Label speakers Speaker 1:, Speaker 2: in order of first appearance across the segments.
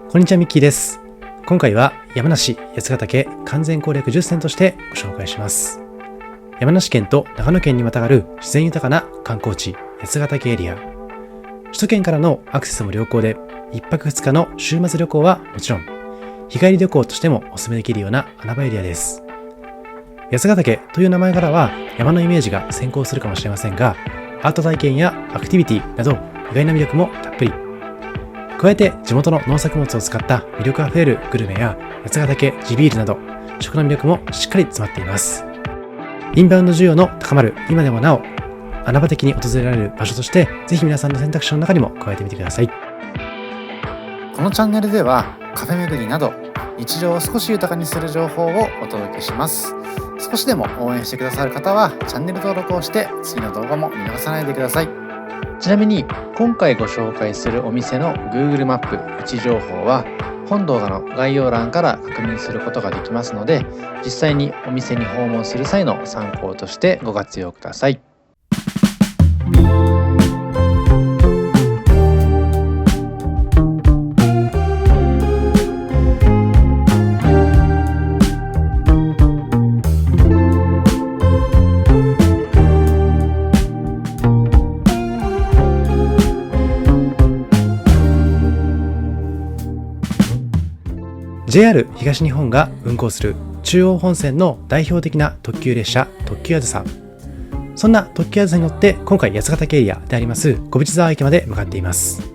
Speaker 1: こんにちは、ミッキーです。今回は山梨八ヶ岳完全攻略10選としてご紹介します。山梨県と長野県にまたがる自然豊かな観光地八ヶ岳エリア。首都圏からのアクセスも良好で、1泊2日の週末旅行はもちろん、日帰り旅行としてもお勧めできるような穴場エリアです。八ヶ岳という名前からは山のイメージが先行するかもしれませんが、アート体験やアクティビティなど意外な魅力もたっぷり。加えて地元の農作物を使った魅力あふれるグルメや八ヶ岳地ビールなど食の魅力もしっかり詰まっています。インバウンド需要の高まる今でもなお穴場的に訪れられる場所として、ぜひ皆さんの選択肢の中にも加えてみてください。
Speaker 2: このチャンネルではカフェ巡りなど日常を少し豊かにする情報をお届けします。少しでも応援してくださる方はチャンネル登録をして次の動画も見逃さないでください。ちなみに今回ご紹介するお店の Google マップ位置情報は本動画の概要欄から確認することができますので、実際にお店に訪問する際の参考としてご活用ください。
Speaker 1: JR 東日本が運行する中央本線の代表的な特急列車特急あずさ。そんな特急あずさに乗って今回八ヶ岳エリアであります小淵沢駅まで向かっています。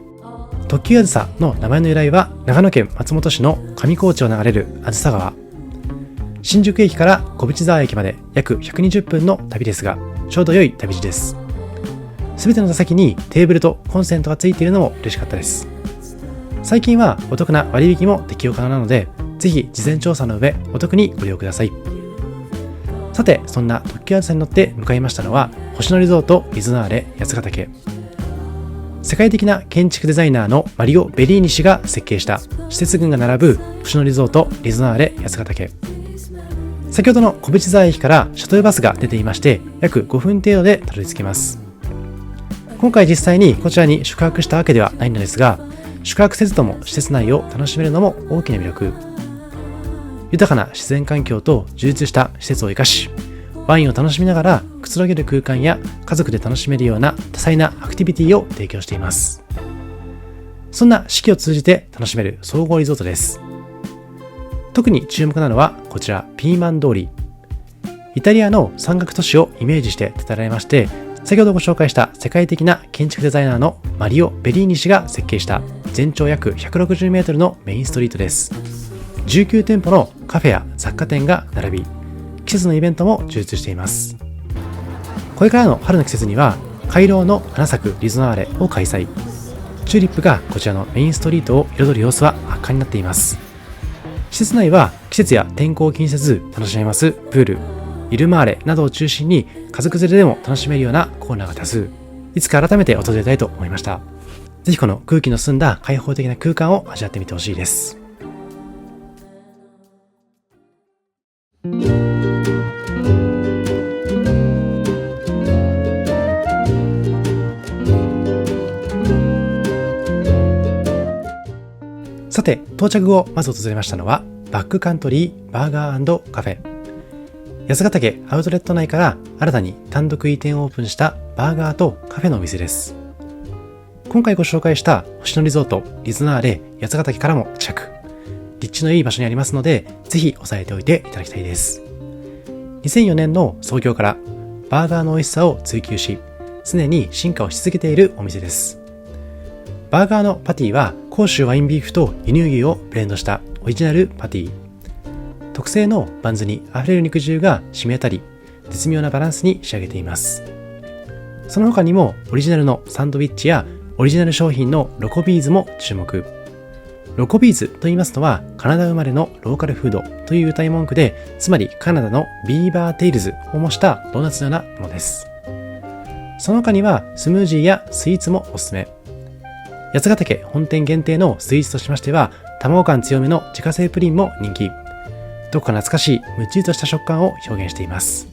Speaker 1: 特急あずさの名前の由来は長野県松本市の上高地を流れるあずさ川。新宿駅から小淵沢駅まで約120分の旅ですが、ちょうど良い旅路です。すべての座席にテーブルとコンセントがついているのも嬉しかったです。最近はお得な割引も適用可能なので、ぜひ事前調査の上お得にご利用ください。さて、そんな特急あずさに乗って向かいましたのは星野リゾートリゾナーレ八ヶ岳。世界的な建築デザイナーのマリオ・ベリーニ氏が設計した施設群が並ぶ星野リゾートリゾナーレ八ヶ岳。先ほどの小淵沢駅からシャトルバスが出ていまして、約5分程度でたどり着けます。今回実際にこちらに宿泊したわけではないのですが、宿泊せずとも施設内を楽しめるのも大きな魅力。豊かな自然環境と充実した施設を生かし、ワインを楽しみながらくつろげる空間や家族で楽しめるような多彩なアクティビティを提供しています。そんな四季を通じて楽しめる総合リゾートです。特に注目なのはこちらピーマン通り。イタリアの山岳都市をイメージして建てられまして、先ほどご紹介した世界的な建築デザイナーのマリオ・ベリーニ氏が設計した全長約160メートルのメインストリートです。19店舗のカフェや雑貨店が並び、季節のイベントも充実しています。これからの春の季節には回廊の花咲くリゾナーレを開催。チューリップがこちらのメインストリートを彩る様子は圧巻になっています。施設内は季節や天候を気にせず楽しめますプール、イルマーレなどを中心に家族連れでも楽しめるようなコーナーが多数。いつか改めて訪れたいと思いました。ぜひこの空気の澄んだ開放的な空間を味わってみてほしいです。さて、到着後まず訪れましたのはバックカントリーバーガー&カフェ。八ヶ岳アウトレット内から新たに単独移転オープンしたバーガーとカフェのお店です。今回ご紹介した星野リゾートリゾナーレ八ヶ岳からも近く、立地のいい場所にありますので、ぜひ押さえておいていただきたいです。2004年の創業からバーガーの美味しさを追求し、常に進化をし続けているお店です。バーガーのパティは甲州ワインビーフと輸入牛をブレンドしたオリジナルパティ。特製のバンズにあふれる肉汁が染み渡り、絶妙なバランスに仕上げています。その他にもオリジナルのサンドウィッチやオリジナル商品のロコビーズも注目。ロコビーズと言いますのはカナダ生まれのローカルフードという謳い文句で、つまりカナダのビーバーテイルズを模したドーナツのようなものです。その他にはスムージーやスイーツもおすすめ。八ヶ岳本店限定のスイーツとしましては、卵感強めの自家製プリンも人気。どこか懐かしいむっちりとした食感を表現しています。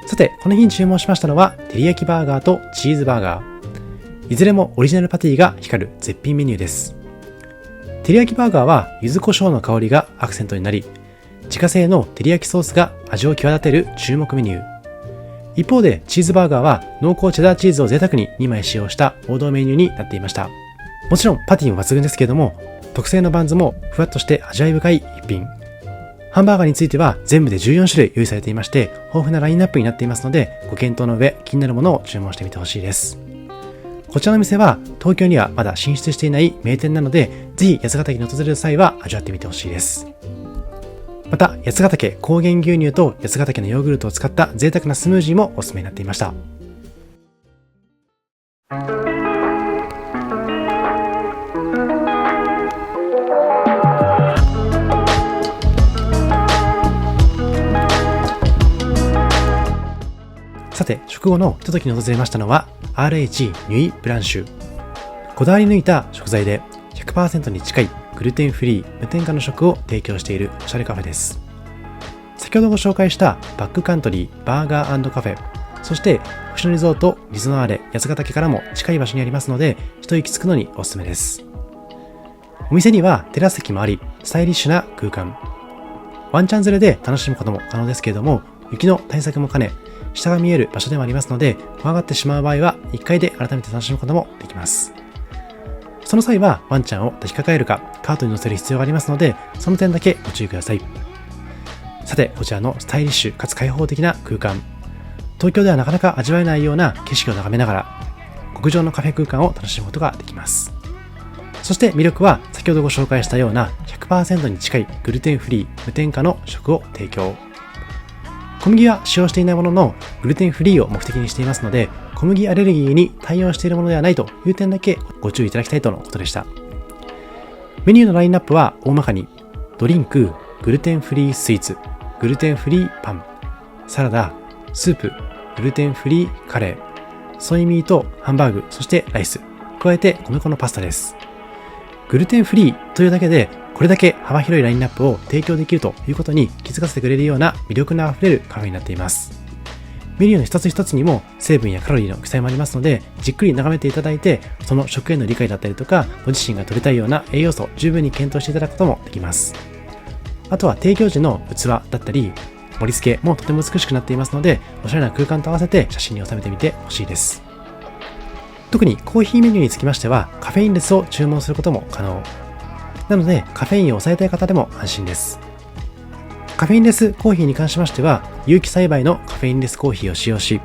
Speaker 1: さて、この日に注文しましたのは照り焼きバーガーとチーズバーガー。いずれもオリジナルパティが光る絶品メニューです。照照り焼きバーガーは柚子胡椒の香りがアクセントになり、自家製の照り焼きソースが味を際立てる注目メニュー。一方でチーズバーガーは濃厚チェダーチーズを贅沢に2枚使用した王道メニューになっていました。もちろんパティも抜群ですけれども、特製のバンズもふわっとして味わい深い一品。ハンバーガーについては全部で14種類用意されていまして、豊富なラインナップになっていますので、ご検討の上気になるものを注文してみてほしいです。こちらの店は東京にはまだ進出していない名店なので、ぜひ八ヶ岳に訪れる際は味わってみてほしいです。また、八ヶ岳高原牛乳と八ヶ岳のヨーグルトを使った贅沢なスムージーもおすすめになっていました。さて、食後のひとときに訪れましたのは RH ニュイブランシュ。こだわり抜いた食材で 100% に近いグルテンフリー無添加の食を提供しているおしゃれカフェです。先ほどご紹介したバックカントリーバーガー&カフェ、そして星野リゾートリゾナーレ八ヶ岳からも近い場所にありますので、一息つくのにおすすめです。お店にはテラス席もあり、スタイリッシュな空間。ワンチャン連れで楽しむことも可能ですけれども、雪の対策も兼ね、下が見える場所でもありますので、怖がってしまう場合は1階で改めて楽しむこともできます。その際はワンちゃんを抱きかかえるかカートに乗せる必要がありますので、その点だけご注意ください。さて、こちらのスタイリッシュかつ開放的な空間、東京ではなかなか味わえないような景色を眺めながら極上のカフェ空間を楽しむことができます。そして魅力は先ほどご紹介したような 100% に近いグルテンフリー無添加の食を提供。小麦は使用していないもののグルテンフリーを目的にしていますので、小麦アレルギーに対応しているものではないという点だけご注意いただきたいとのことでした。メニューのラインナップは大まかにドリンク、グルテンフリースイーツ、グルテンフリーパン、サラダ、スープ、グルテンフリーカレー、ソイミート、ハンバーグ、そしてライス、加えて米粉のパスタです。グルテンフリーというだけでこれだけ幅広いラインナップを提供できるということに気づかせてくれるような魅力のあふれるカフェになっています。メニューの一つ一つにも成分やカロリーの記載もありますので、じっくり眺めていただいて、その食への理解だったりとか、ご自身が取りたいような栄養素を十分に検討していただくこともできます。あとは提供時の器だったり、盛り付けもとても美しくなっていますので、おしゃれな空間と合わせて写真に収めてみてほしいです。特にコーヒーメニューにつきましては、カフェインレスを注文することも可能。なので、カフェインを抑えたい方でも安心です。カフェインレスコーヒーに関しましては、有機栽培のカフェインレスコーヒーを使用し、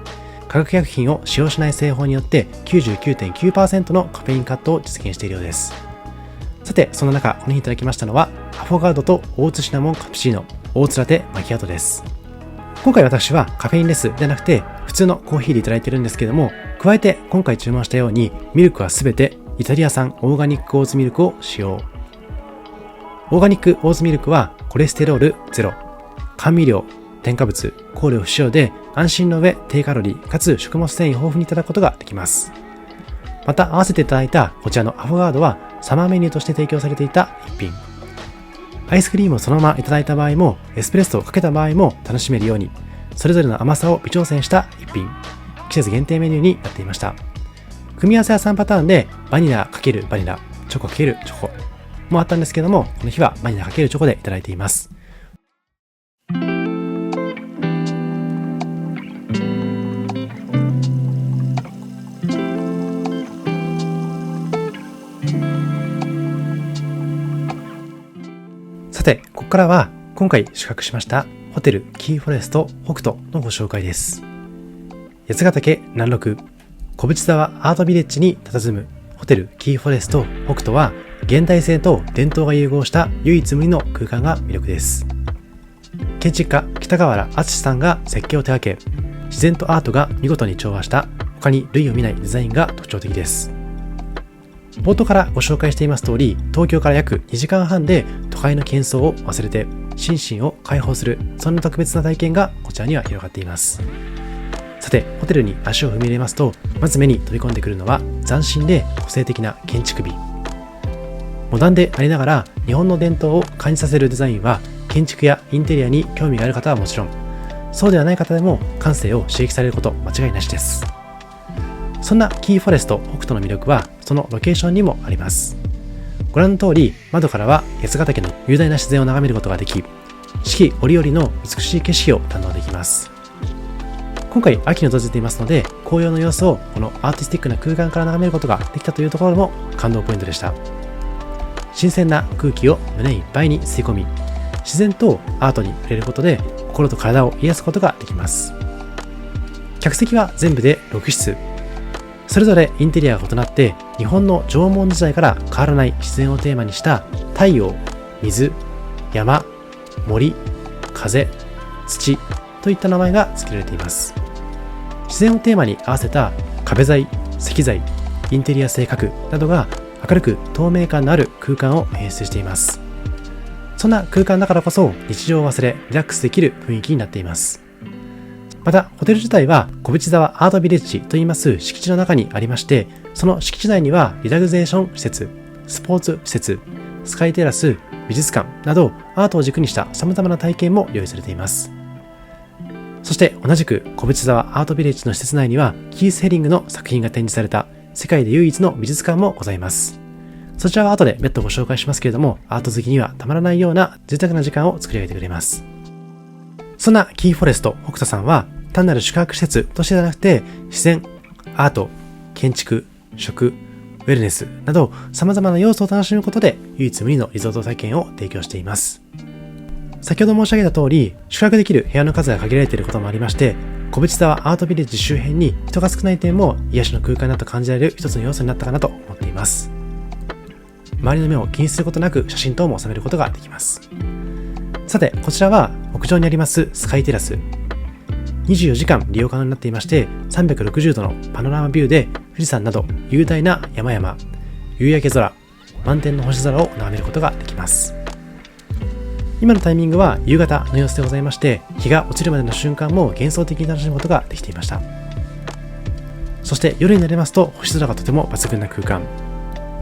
Speaker 1: 化学薬品を使用しない製法によって 99.9% のカフェインカットを実現しているようです。さて、その中、この日いただきましたのは、アフォガードとオーツシナモンカプチーノ、オーツラテマキアートです。今回私はカフェインレスではなくて、普通のコーヒーでいただいているんですけども、加えて今回注文したように、ミルクはすべてイタリア産オーガニックオーツミルクを使用。オーガニックオーツミルクはコレステロールゼロ、甘味料、添加物、香料不使用で安心の上低カロリーかつ食物繊維豊富にいただくことができます。また合わせていただいたこちらのアフォガードはサマーメニューとして提供されていた一品。アイスクリームをそのままいただいた場合もエスプレッソをかけた場合も楽しめるように、それぞれの甘さを微調整した一品。季節限定メニューになっていました。組み合わせは3パターンでバニラ×バニラ、チョコ×チョコもあったんですけども、この日はバニラ×チョコでいただいています。さて、ここからは今回宿泊しましたホテルキーフォレスト北斗のご紹介です。八ヶ岳南麓小淵沢アートビレッジに佇むホテルキーフォレスト北斗は、現代性と伝統が融合した唯一無二の空間が魅力です。建築家北川原敦さんが設計を手掛け、自然とアートが見事に調和した他に類を見ないデザインが特徴的です。冒頭からご紹介しています通り、東京から約2時間半で都会の喧騒を忘れて心身を解放する、そんな特別な体験がこちらには広がっています。さて、ホテルに足を踏み入れますと、まず目に飛び込んでくるのは斬新で個性的な建築美。モダンでありながら日本の伝統を感じさせるデザインは、建築やインテリアに興味がある方はもちろん、そうではない方でも感性を刺激されること間違いなしです。そんなキーフォレスト北斗の魅力はそのロケーションにもあります。ご覧の通り窓からは八ヶ岳の雄大な自然を眺めることができ、四季折々の美しい景色を堪能できます。今回秋に訪れていますので、紅葉の様子をこのアーティスティックな空間から眺めることができたというところも感動ポイントでした。新鮮な空気を胸いっぱいに吸い込み、自然とアートに触れることで心と体を癒すことができます。客席は全部で6室。それぞれインテリアが異なって、日本の縄文時代から変わらない自然をテーマにした太陽、水、山、森、風、土といった名前が付けられています。自然をテーマに合わせた壁材、石材、インテリア性格などが明るく透明感のある空間を演出しています。そんな空間だからこそ日常を忘れリラックスできる雰囲気になっています。またホテル自体は小淵沢アートビレッジといいます敷地の中にありまして、その敷地内にはリラクゼーション施設、スポーツ施設、スカイテラス、美術館などアートを軸にした様々な体験も用意されています。そして同じく小淵沢アートビレッジの施設内にはキース・ヘリングの作品が展示された世界で唯一の美術館もございます。そちらは後で別途ご紹介しますけれども、アート好きにはたまらないような贅沢な時間を作り上げてくれます。そんなキーフォレスト北斗さんは単なる宿泊施設としてではなくて、自然、アート、建築、食、ウェルネスなど様々な要素を楽しむことで唯一無二のリゾート体験を提供しています。先ほど申し上げた通り、宿泊できる部屋の数が限られていることもありまして、小淵沢アートビレッジ周辺に人が少ない点も癒しの空間だと感じられる一つの要素になったかなと思っています。周りの目を気にすることなく写真等も収めることができます。さて、こちらは屋上にありますスカイテラス。24時間利用可能になっていまして、360度のパノラマビューで富士山など雄大な山々、夕焼け空、満天の星空を眺めることができます。今のタイミングは夕方の様子でございまして、日が落ちるまでの瞬間も幻想的に楽しむことができていました。そして夜になりますと星空がとても抜群な空間。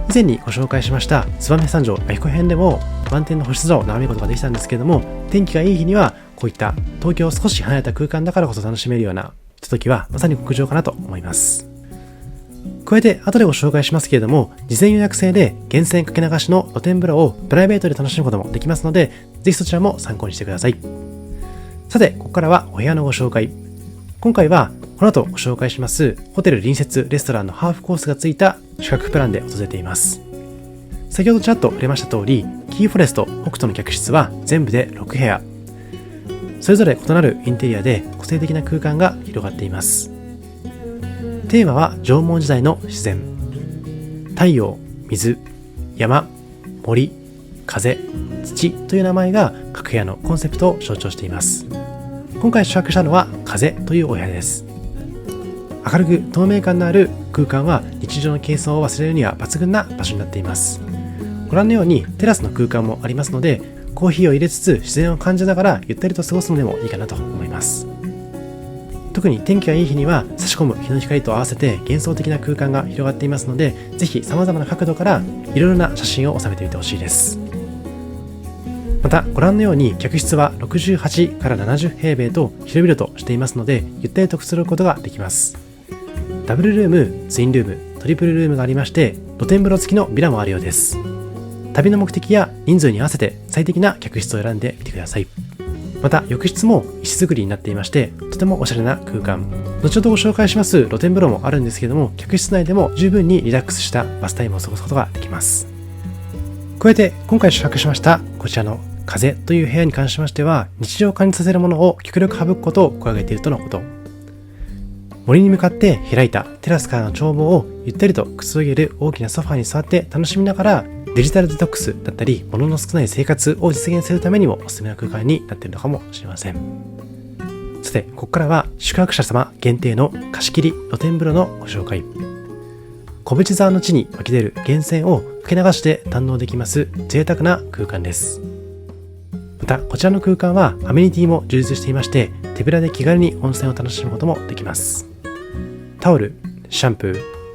Speaker 1: 以前にご紹介しました燕三条弥彦編でも満天の星空を眺めることができたんですけれども、天気がいい日にはこういった東京を少し離れた空間だからこそ楽しめるようなひとときはまさに極上かなと思います。加えて後でご紹介しますけれども、事前予約制で源泉かけ流しの露天風呂をプライベートで楽しむこともできますので、ぜひそちらも参考にしてください。さて、ここからはお部屋のご紹介。今回はこの後ご紹介しますホテル隣接レストランのハーフコースがついた宿泊プランで訪れています。先ほどちらっと触れました通り、キーフォレスト北斗の客室は全部で6部屋。それぞれ異なるインテリアで個性的な空間が広がっています。テーマは縄文時代の自然。太陽、水、山、森、風、土という名前が各部屋のコンセプトを象徴しています。今回宿泊したのは風というお部屋です。明るく透明感のある空間は日常の喧騒を忘れるには抜群な場所になっています。ご覧のようにテラスの空間もありますので、コーヒーを入れつつ自然を感じながらゆったりと過ごすのでもいいかなと思います。特に天気がいい日には差し込む日の光と合わせて幻想的な空間が広がっていますので、ぜひ様々な角度からいろいろな写真を収めてみてほしいです。またご覧のように客室は68から70平米と広々としていますので、ゆったりとくつろぐことができます。ダブルルーム、ツインルーム、トリプルルームがありまして、露天風呂付きのビラもあるようです。旅の目的や人数に合わせて最適な客室を選んでみてください。また浴室も石造りになっていまして、とてもおしゃれな空間。後ほどご紹介します露天風呂もあるんですけども、客室内でも十分にリラックスしたバスタイムを過ごすことができます。加えて今回宿泊しましたこちらの風という部屋に関しましては、日常を感じさせるものを極力省くことを心がけているとのこと。森に向かって開いたテラスからの眺望をゆったりとくつろげる大きなソファーに座って楽しみながら、デジタルデトックスだったり物の少ない生活を実現するためにもおすすめな空間になっているのかもしれません。さて、ここからは宿泊者様限定の貸し切り露天風呂のご紹介。小淵沢の地に湧き出る源泉を受け流して堪能できます贅沢な空間です。またこちらの空間はアメニティも充実していまして、手ぶらで気軽に温泉を楽しむこともできます。タオル、シャンプ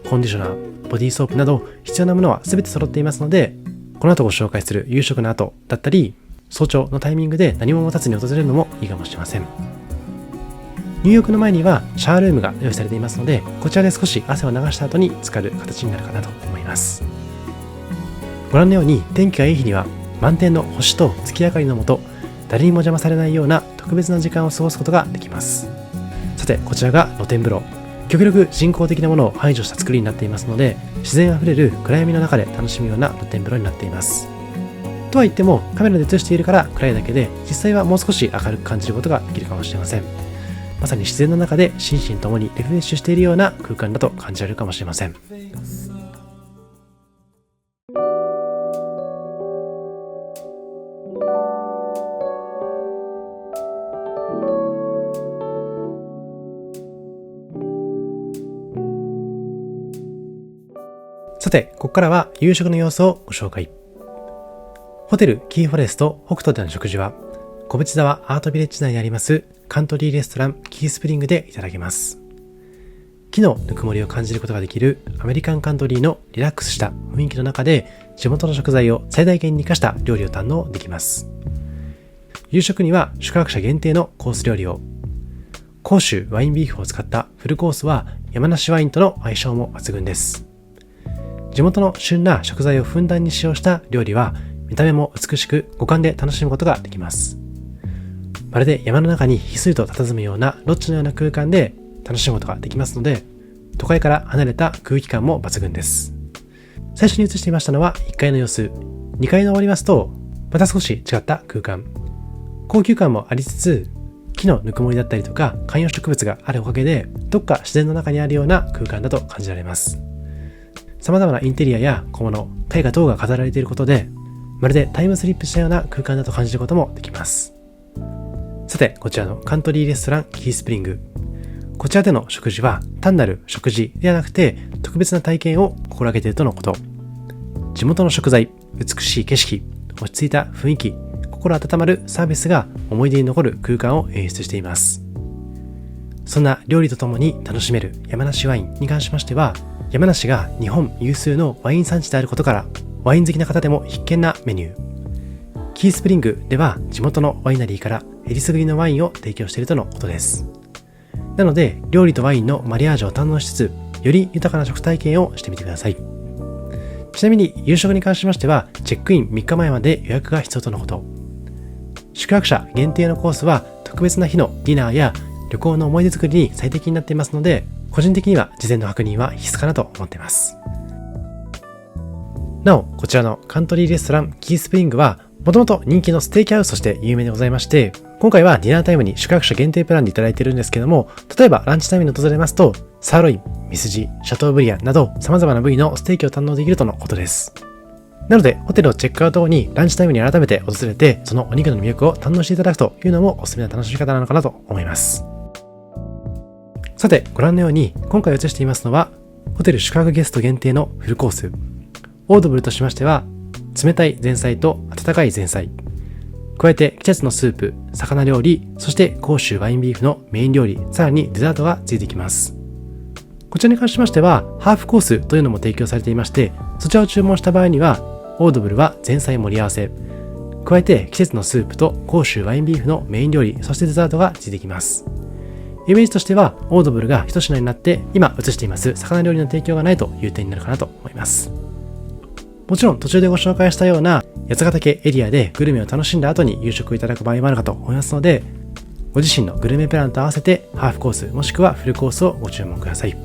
Speaker 1: ー、コンディショナー、ボディーソープなど必要なものは全て揃っていますので、この後ご紹介する夕食の後だったり早朝のタイミングで何も持たずに訪れるのもいいかもしれません。入浴の前にはシャワールームが用意されていますので、こちらで少し汗を流した後に浸かる形になるかなと思います。ごご覧のように天気がいい日には満天の星と月明かりの下、誰にも邪魔されないような特別な時間を過ごすことができます。さて、こちらが露天風呂。極力人工的なものを排除した作りになっていますので、自然あふれる暗闇の中で楽しむような露天風呂になっています。とは言ってもカメラで映しているから暗いだけで、実際はもう少し明るく感じることができるかもしれません。まさに自然の中で心身ともにリフレッシュしているような空間だと感じられるかもしれません。さて、ここからは夕食の様子をご紹介。ホテルキーフォレスト北斗での食事は、小淵沢アートビレッジ内にありますカントリーレストランキースプリングでいただけます。木のぬくもりを感じることができるアメリカンカントリーのリラックスした雰囲気の中で、地元の食材を最大限に生かした料理を堪能できます。夕食には宿泊者限定のコース料理を、甲州ワインビーフを使ったフルコースは山梨ワインとの相性も抜群です。地元の旬な食材をふんだんに使用した料理は見た目も美しく五感で楽しむことができます。まるで山の中にひっそりと佇むようなロッジのような空間で楽しむことができますので、都会から離れた空気感も抜群です。最初に映していましたのは1階の様子。2階の終わりますとまた少し違った空間。高級感もありつつ、木のぬくもりだったりとか観葉植物があるおかげで、どっか自然の中にあるような空間だと感じられます。様々なインテリアや小物、絵画等が飾られていることで、まるでタイムスリップしたような空間だと感じることもできます。さて、こちらのカントリーレストランキースプリング。こちらでの食事は単なる食事ではなくて、特別な体験を心がけているとのこと。地元の食材、美しい景色、落ち着いた雰囲気、心温まるサービスが思い出に残る空間を演出しています。そんな料理とともに楽しめる山梨ワインに関しましては、山梨が日本有数のワイン産地であることから、ワイン好きな方でも必見なメニュー。キースプリングでは地元のワイナリーからえりすぐりのワインを提供しているとのことです。なので、料理とワインのマリアージュを堪能しつつ、より豊かな食体験をしてみてください。ちなみに夕食に関しましては、チェックイン3日前まで予約が必要とのこと。宿泊者限定のコースは特別な日のディナーや旅行の思い出作りに最適になっていますので、個人的には事前の確認は必須かなと思っています。なお、こちらのカントリーレストランキースプリングは、もともと人気のステーキハウスとして有名でございまして、今回はディナータイムに宿泊者限定プランでいただいているんですけども、例えばランチタイムに訪れますと、サーロイン、ミスジ、シャトーブリアンなど様々な部位のステーキを堪能できるとのことです。なので、ホテルをチェックアウト後にランチタイムに改めて訪れて、そのお肉の魅力を堪能していただくというのもおすすめな楽しみ方なのかなと思います。さて、ご覧のように今回映していますのはホテル宿泊ゲスト限定のフルコース。オードブルとしましては冷たい前菜と温かい前菜、加えて季節のスープ、魚料理、そして甲州ワインビーフのメイン料理、さらにデザートがついてきます。こちらに関しましてはハーフコースというのも提供されていまして、そちらを注文した場合にはオードブルは前菜盛り合わせ、加えて季節のスープと甲州ワインビーフのメイン料理、そしてデザートがついてきます。イメージとしてはオードブルが一品になって、今映しています魚料理の提供がないという点になるかなと思います。もちろん途中でご紹介したような八ヶ岳エリアでグルメを楽しんだ後に夕食をいただく場合もあるかと思いますので、ご自身のグルメプランと合わせてハーフコースもしくはフルコースをご注文ください。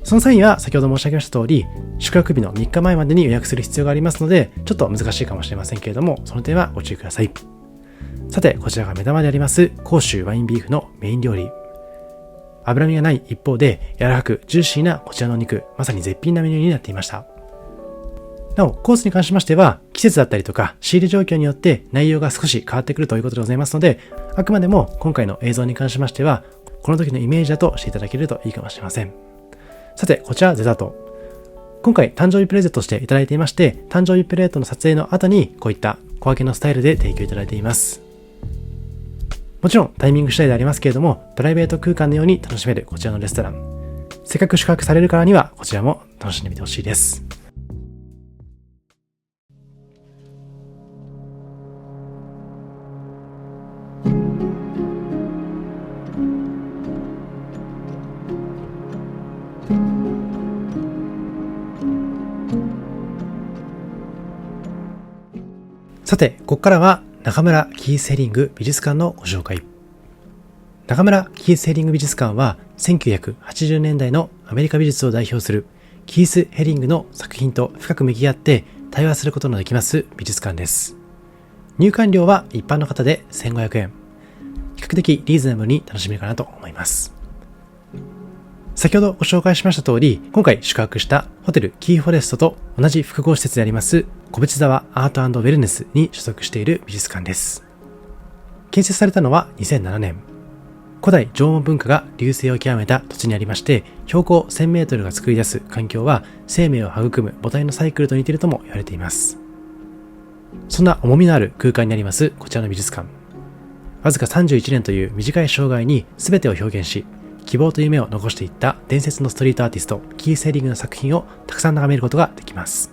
Speaker 1: その際には先ほど申し上げました通り、宿泊日の3日前までに予約する必要がありますので、ちょっと難しいかもしれませんけれども、その点はご注意ください。さて、こちらが目玉であります甲州ワインビーフのメイン料理。脂身がない一方で柔らかくジューシーなこちらのお肉、まさに絶品なメニューになっていました。なお、コースに関しましては季節だったりとか仕入れ状況によって内容が少し変わってくるということでございますので、あくまでも今回の映像に関しましてはこの時のイメージだとしていただけるといいかもしれません。さて、こちらデザート。今回誕生日プレゼントとしていただいていまして、誕生日プレートの撮影の後にこういった小分けのスタイルで提供いただいています。もちろんタイミング次第でありますけれども、プライベート空間のように楽しめるこちらのレストラン。せっかく宿泊されるからにはこちらも楽しんでみてほしいです。さて、ここからは中村キース・ヘリング美術館のご紹介。中村キース・ヘリング美術館は1980年代のアメリカ美術を代表するキース・ヘリングの作品と深く向き合って対話することのできます美術館です。入館料は一般の方で1500円。比較的リーズナブルに楽しめるかなと思います。先ほどご紹介しました通り、今回宿泊したホテルキーフォレストと同じ複合施設であります小淵沢アート&ウェルネスに所属している美術館です。建設されたのは2007年。古代縄文文化が隆盛を極めた土地にありまして、標高1000メートルが作り出す環境は生命を育む母体のサイクルと似ているとも言われています。そんな重みのある空間にありますこちらの美術館。わずか31年という短い生涯に全てを表現し、希望と夢を残していった伝説のストリートアーティストキース・ヘリングの作品をたくさん眺めることができます。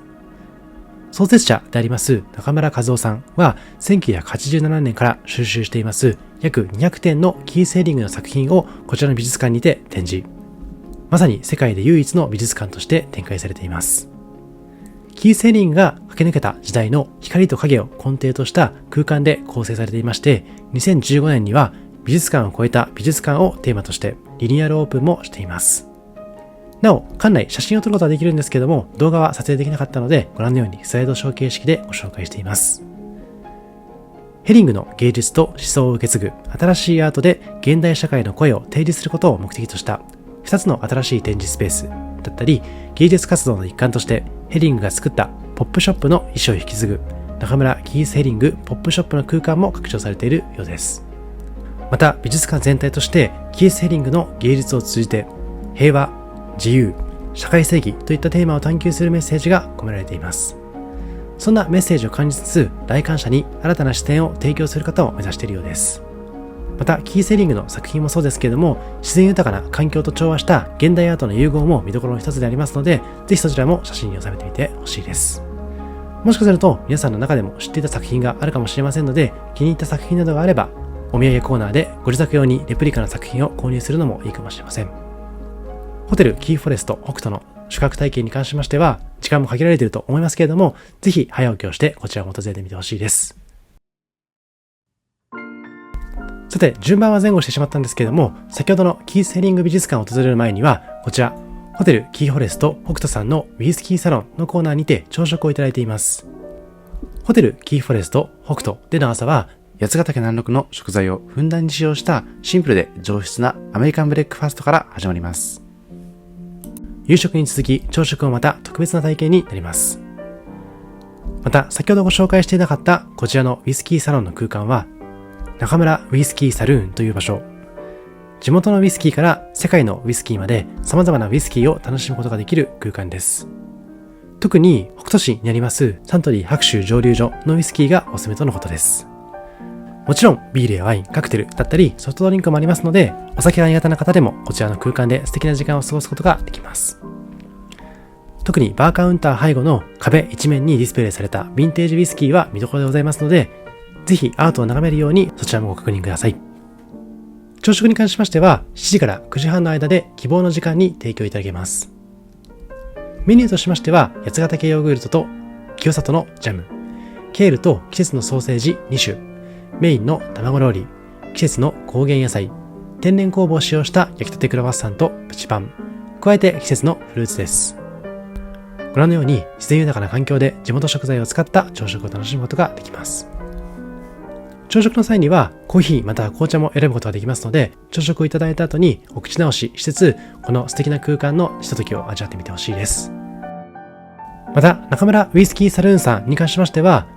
Speaker 1: 創設者であります中村和夫さんは1987年から収集しています約200点のキース・ヘリングの作品をこちらの美術館にて展示。まさに世界で唯一の美術館として展開されています。キース・ヘリングが駆け抜けた時代の光と影を根底とした空間で構成されていまして、2015年には美術館を超えた美術館をテーマとしてリニューアルオープンもしています。なお、館内写真を撮ることはできるんですけども、動画は撮影できなかったので、ご覧のようにスライドショー形式でご紹介しています。ヘリングの芸術と思想を受け継ぐ新しいアートで現代社会の声を提示することを目的とした2つの新しい展示スペースだったり、芸術活動の一環としてヘリングが作ったポップショップの意思を引き継ぐ中村キース・ヘリングポップショップの空間も拡張されているようです。また美術館全体としてキース・ヘリングの芸術を通じて平和、自由、社会正義といったテーマを探求するメッセージが込められています。そんなメッセージを感じつつ来館者に新たな視点を提供する方を目指しているようです。またキース・ヘリングの作品もそうですけれども、自然豊かな環境と調和した現代アートの融合も見どころの一つでありますので、ぜひそちらも写真に収めてみてほしいです。もしかすると皆さんの中でも知っていた作品があるかもしれませんので、気に入った作品などがあればお土産コーナーでご自宅用にレプリカの作品を購入するのもいいかもしれません。ホテルキーフォレスト北斗の宿泊体験に関しましては時間も限られていると思いますけれども、ぜひ早起きをしてこちらも訪れてみてほしいです。さて、順番は前後してしまったんですけれども、先ほどのキース・ヘリング美術館を訪れる前にはこちらホテルキーフォレスト北斗さんのウイスキーサロンのコーナーにて朝食をいただいています。ホテルキーフォレスト北斗での朝は八ヶ岳南麓の食材をふんだんに使用したシンプルで上質なアメリカンブレックファストから始まります。夕食に続き朝食もまた特別な体験になります。また先ほどご紹介していなかったこちらのウイスキーサロンの空間は中村ウイスキーサルーンという場所。地元のウイスキーから世界のウイスキーまで様々なウイスキーを楽しむことができる空間です。特に北斗市にありますサントリー白州蒸留所のウイスキーがおすすめとのことです。もちろんビールやワイン、カクテルだったりソフトドリンクもありますので、お酒が苦手な方でもこちらの空間で素敵な時間を過ごすことができます。特にバーカウンター背後の壁一面にディスプレイされたヴィンテージウイスキーは見どころでございますので、ぜひアートを眺めるようにそちらもご確認ください。朝食に関しましては7時から9時半の間で希望の時間に提供いただけます。メニューとしましては八ヶ岳ヨーグルトと清里のジャム、ケールと季節のソーセージ2種、メインの卵料理、季節の高原野菜、天然酵母を使用した焼きたてクロワッサンとプチパン、加えて季節のフルーツです。ご覧のように自然豊かな環境で地元食材を使った朝食を楽しむことができます。朝食の際にはコーヒーまたは紅茶も選ぶことができますので、朝食をいただいた後にお口直ししつつこの素敵な空間のひとときを味わってみてほしいです。また中村ウイスキーサルーンさんに関しましては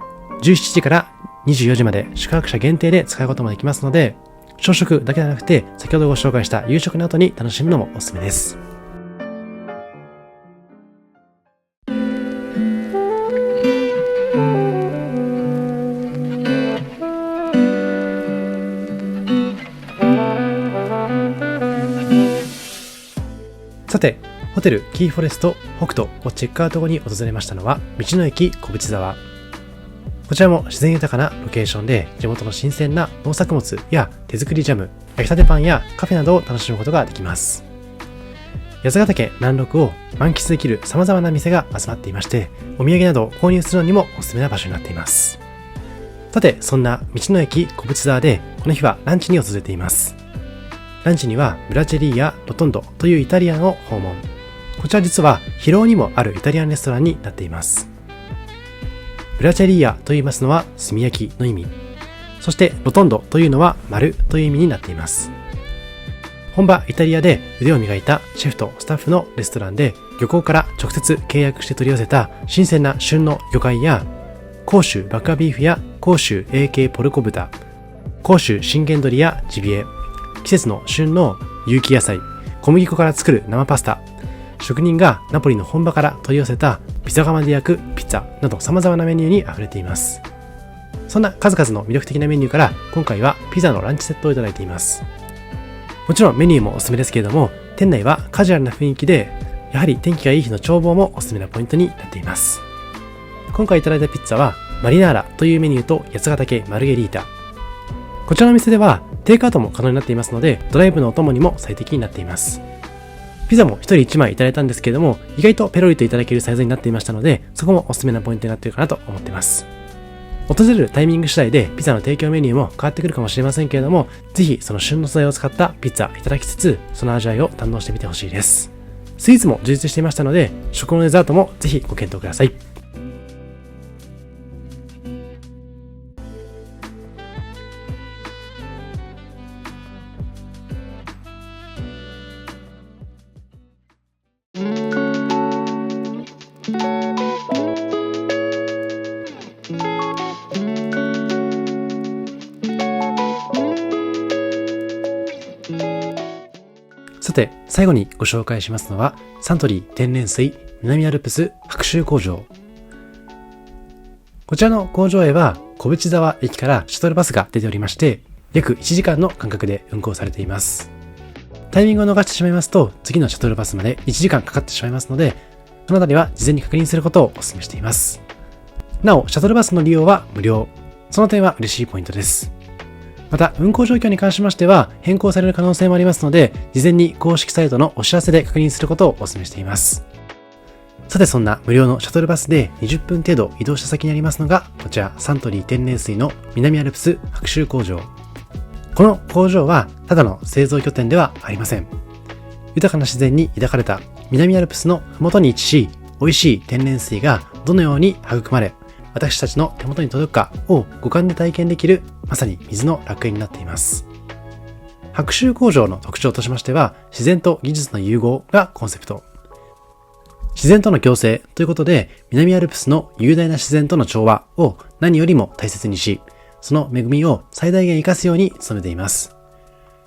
Speaker 1: 17時から24時まで宿泊者限定で使うこともできますので、朝食だけではなくて先ほどご紹介した夕食の後に楽しむのもおすすめです。さて、ホテルキーフォレスト北斗をチェックアウト後に訪れましたのは道の駅小淵沢。こちらも自然豊かなロケーションで地元の新鮮な農作物や手作りジャム、焼きたてパンやカフェなどを楽しむことができます。八ヶ岳南麓を満喫できる様々な店が集まっていまして、お土産などを購入するのにもおすすめな場所になっています。さて、そんな道の駅小淵沢でこの日はランチに訪れています。ランチにはブラチェリーやロトンドというイタリアンを訪問。こちら実は広尾にもあるイタリアンレストランになっています。ブラチェリーアと言いますのは炭焼きの意味。そしてロトンドというのは丸という意味になっています。本場イタリアで腕を磨いたシェフとスタッフのレストランで、漁港から直接契約して取り寄せた新鮮な旬の魚介や甲州バカビーフや甲州 AK ポルコ豚、甲州信玄鶏やジビエ、季節の旬の有機野菜、小麦粉から作る生パスタ、職人がナポリの本場から取り寄せたピザ窯で焼くピッツァなど様々なメニューに溢れています。そんな数々の魅力的なメニューから今回はピザのランチセットをいただいています。もちろんメニューもおすすめですけれども、店内はカジュアルな雰囲気で、やはり天気がいい日の眺望もおすすめなポイントになっています。今回いただいたピッツァはマリナーラというメニューと八ヶ岳マルゲリータ。こちらのお店ではテイクアウトも可能になっていますので、ドライブのお供にも最適になっています。ピザも1人1枚いただいたんですけれども、意外とペロリといただけるサイズになっていましたので、そこもおすすめなポイントになっているかなと思っています。訪れるタイミング次第でピザの提供メニューも変わってくるかもしれませんけれども、ぜひその旬の素材を使ったピッツァいただきつつ、その味わいを堪能してみてほしいです。スイーツも充実していましたので、食後のデザートもぜひご検討ください。さて、最後にご紹介しますのは、サントリー天然水南アルプス白州工場。こちらの工場へは、小淵沢駅からシャトルバスが出ておりまして、約1時間の間隔で運行されています。タイミングを逃してしまいますと、次のシャトルバスまで1時間かかってしまいますので、そのあたりは事前に確認することをお勧めしています。なお、シャトルバスの利用は無料。その点は嬉しいポイントです。また、運行状況に関しましては、変更される可能性もありますので、事前に公式サイトのお知らせで確認することをお勧めしています。さて、そんな無料のシャトルバスで20分程度移動した先にありますのが、こちら、サントリー天然水の南アルプス白州工場。この工場は、ただの製造拠点ではありません。豊かな自然に抱かれた南アルプスの麓に位置し、美味しい天然水がどのように育まれ、私たちの手元に届くかを五感で体験できる、まさに水の楽園になっています。白州工場の特徴としましては、自然と技術の融合がコンセプト。自然との共生ということで、南アルプスの雄大な自然との調和を何よりも大切にし、その恵みを最大限活かすように努めています。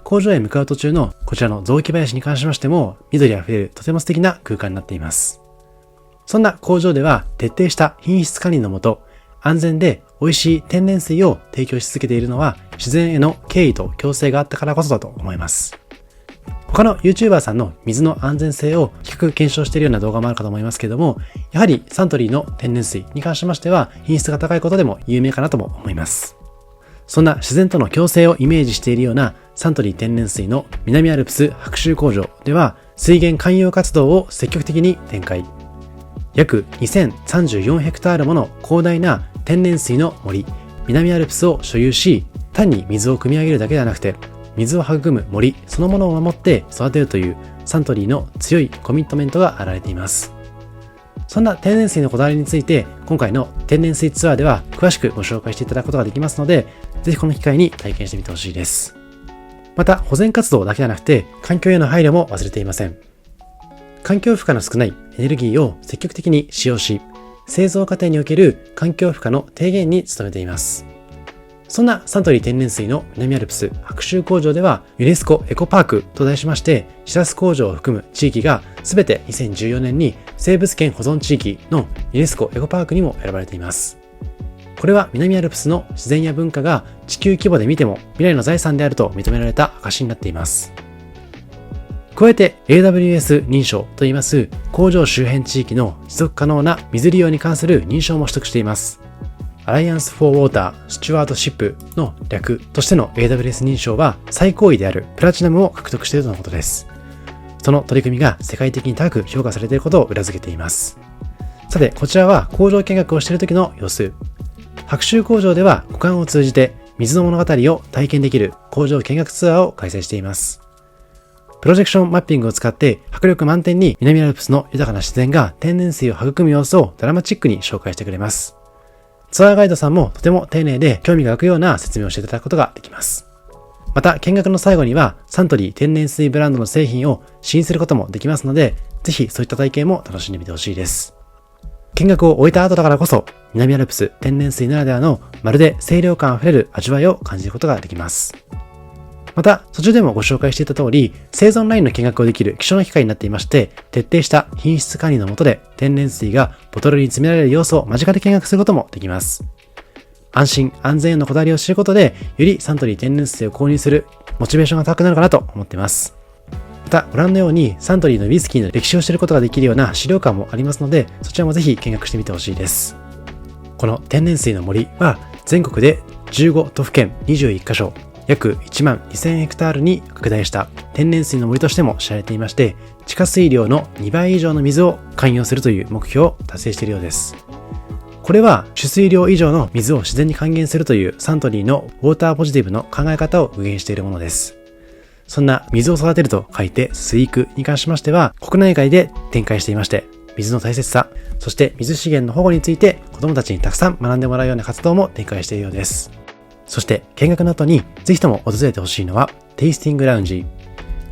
Speaker 1: 工場へ向かう途中のこちらの雑木林に関しましても、緑あふれるとても素敵な空間になっています。そんな工場では徹底した品質管理のもと、安全で美味しい天然水を提供し続けているのは自然への敬意と共生があったからこそだと思います。他の YouTuber さんの水の安全性を比較検証しているような動画もあるかと思いますけれども、やはりサントリーの天然水に関しましては品質が高いことでも有名かなとも思います。そんな自然との共生をイメージしているようなサントリー天然水の南アルプス白州工場では水源環用活動を積極的に展開。約2034ヘクタールもの広大な天然水の森、南アルプスを所有し、単に水を汲み上げるだけではなくて、水を育む森そのものを守って育てるというサントリーの強いコミットメントが現れています。そんな天然水のこだわりについて、今回の天然水ツアーでは詳しくご紹介していただくことができますので、ぜひこの機会に体験してみてほしいです。また、保全活動だけではなくて、環境への配慮も忘れていません。環境負荷の少ないエネルギーを積極的に使用し、製造過程における環境負荷の低減に努めています。そんなサントリー天然水の南アルプス白州工場では、ユネスコエコパークと題しまして、シラス工場を含む地域がすべて2014年に生物圏保存地域のユネスコエコパークにも選ばれています。これは南アルプスの自然や文化が地球規模で見ても未来の財産であると認められた証になっています。加えて AWS 認証といいます工場周辺地域の持続可能な水利用に関する認証も取得しています。Alliance for Water Stewardship の略としての AWS 認証は最高位であるプラチナムを獲得しているとのことです。その取り組みが世界的に高く評価されていることを裏付けています。さて、こちらは工場見学をしている時の様子。白州工場では五感を通じて水の物語を体験できる工場見学ツアーを開催しています。プロジェクションマッピングを使って迫力満点に南アルプスの豊かな自然が天然水を育む様子をドラマチックに紹介してくれます。ツアーガイドさんもとても丁寧で興味が湧くような説明をしていただくことができます。また見学の最後にはサントリー天然水ブランドの製品を試飲することもできますので、ぜひそういった体験も楽しんでみてほしいです。見学を終えた後だからこそ南アルプス天然水ならではのまるで清涼感あふれる味わいを感じることができます。また途中でもご紹介していた通り、生存ラインの見学をできる貴重な機会になっていまして、徹底した品質管理の下で天然水がボトルに詰められる様子を間近で見学することもできます。安心安全へのこだわりを知ることで、よりサントリー天然水を購入するモチベーションが高くなるかなと思っています。またご覧のようにサントリーのウイスキーの歴史を知ることができるような資料館もありますので、そちらもぜひ見学してみてほしいです。この天然水の森は全国で15都府県21カ所、約1万2000ヘクタールに拡大した天然水の森としても知られていまして、地下水量の2倍以上の水を含有するという目標を達成しているようです。これは取水量以上の水を自然に還元するというサントリーのウォーターポジティブの考え方を具現しているものです。そんな水を育てると書いて水育に関しましては、国内外で展開していまして、水の大切さ、そして水資源の保護について子どもたちにたくさん学んでもらうような活動も展開しているようです。そして見学の後にぜひとも訪れてほしいのはテイスティングラウンジ。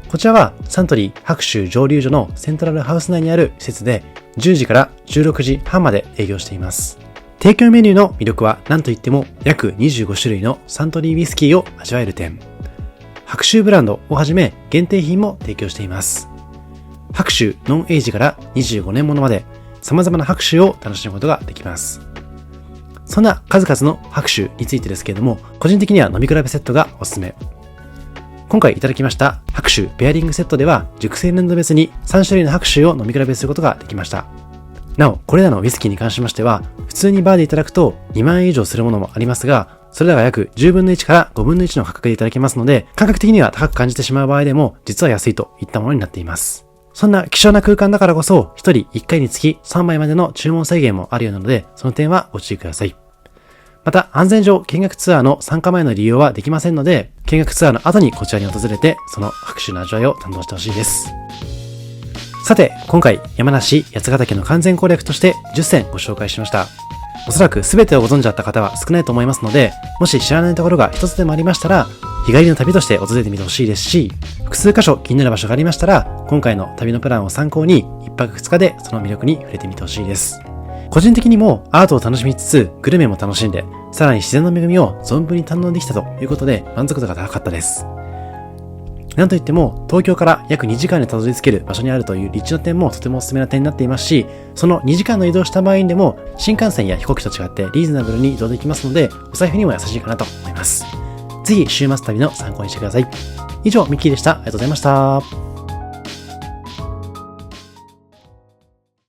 Speaker 1: こちらはサントリー白州蒸留所のセントラルハウス内にある施設で10時から16時半まで営業しています。提供メニューの魅力は何といっても約25種類のサントリーウイスキーを味わえる点。白州ブランドをはじめ限定品も提供しています。白州ノンエイジから25年ものまで様々な白州を楽しむことができます。そんな数々の白州についてですけれども、個人的には飲み比べセットがおすすめ。今回いただきました白州ペアリングセットでは熟成年度別に3種類の白州を飲み比べすることができました。なお、これらのウイスキーに関しましては、普通にバーでいただくと2万円以上するものもありますが、それらが約10分の1から5分の1の価格でいただけますので、価格的には高く感じてしまう場合でも、実は安いといったものになっています。そんな希少な空間だからこそ、1人1回につき3枚までの注文制限もあるようなので、その点はご注意ください。また、安全上、見学ツアーの参加前の利用はできませんので、見学ツアーの後にこちらに訪れて、その白州の味わいを堪能してほしいです。さて、今回、山梨八ヶ岳の完全攻略として10選ご紹介しました。おそらく全てをご存知だった方は少ないと思いますので、もし知らないところが一つでもありましたら、日帰りの旅として訪れてみてほしいですし、複数箇所気になる場所がありましたら、今回の旅のプランを参考に、1泊2日でその魅力に触れてみてほしいです。個人的にもアートを楽しみつつ、グルメも楽しんで、さらに自然の恵みを存分に堪能できたということで満足度が高かったです。なんといっても、東京から約2時間でたどり着ける場所にあるという立地の点もとてもおすすめな点になっていますし、その2時間の移動した場合でも、新幹線や飛行機と違ってリーズナブルに移動できますので、お財布にも優しいかなと思います。ぜひ週末旅の参考にしてください。以上、ミッキーでした。ありがとうございました。